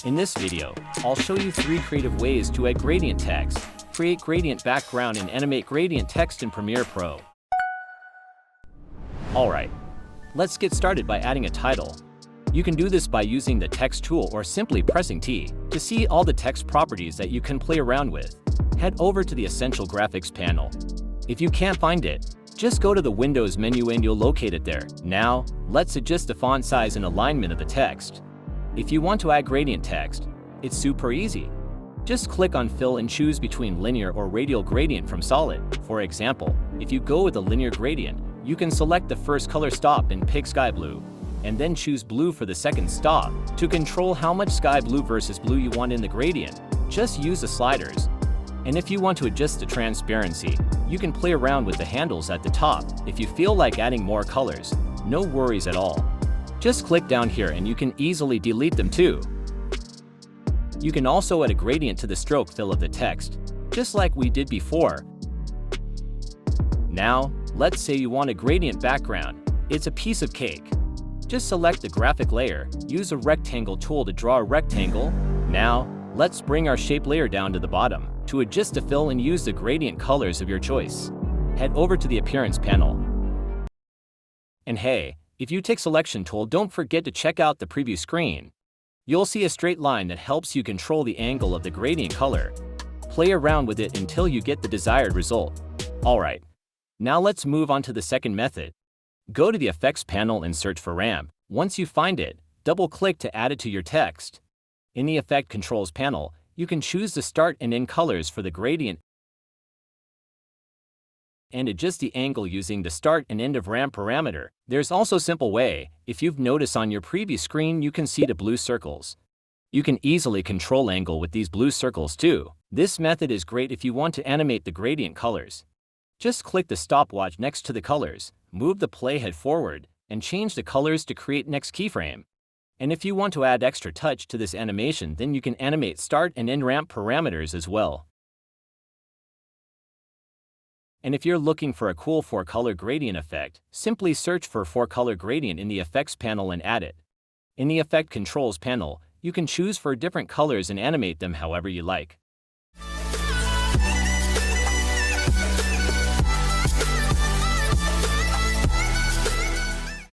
In this video, I'll show you 3 creative ways to add gradient text, create gradient background, and animate gradient text in Premiere Pro. Alright, let's get started by adding a title. You can do this by using the text tool or simply pressing T to see all the text properties that you can play around with. Head over to the Essential Graphics panel. If you can't find it, just go to the Windows menu and you'll locate it there. Now, let's adjust the font size and alignment of the text. If you want to add gradient text, it's super easy. Just click on Fill and choose between linear or radial gradient from solid. For example, if you go with a linear gradient, you can select the first color stop and pick sky blue, and then choose blue for the second stop. To control how much sky blue versus blue you want in the gradient, just use the sliders. And if you want to adjust the transparency, you can play around with the handles at the top. If you feel like adding more colors, no worries at all. Just click down here and you can easily delete them too. You can also add a gradient to the stroke fill of the text, just like we did before. Now, let's say you want a gradient background. It's a piece of cake. Just select the graphic layer, use a rectangle tool to draw a rectangle. Now, let's bring our shape layer down to the bottom. To adjust the fill and use the gradient colors of your choice, head over to the Appearance panel. And hey, if you take Selection tool, don't forget to check out the preview screen. You'll see a straight line that helps you control the angle of the gradient color. Play around with it until you get the desired result. Alright, now let's move on to the second method. Go to the Effects panel and search for ramp. Once you find it, double-click to add it to your text. In the Effect Controls panel, you can choose the start and end colors for the gradient and adjust the angle using the start and end of ramp parameter. There's also a simple way. If you've noticed on your previous screen, you can see the blue circles. You can easily control angle with these blue circles too. This method is great if you want to animate the gradient colors. Just click the stopwatch next to the colors, move the playhead forward, and change the colors to create next keyframe. And if you want to add extra touch to this animation, then you can animate start and end ramp parameters as well. And if you're looking for a cool 4-color gradient effect, simply search for 4-color gradient in the Effects panel and add it. In the Effect Controls panel, you can choose for different colors and animate them however you like.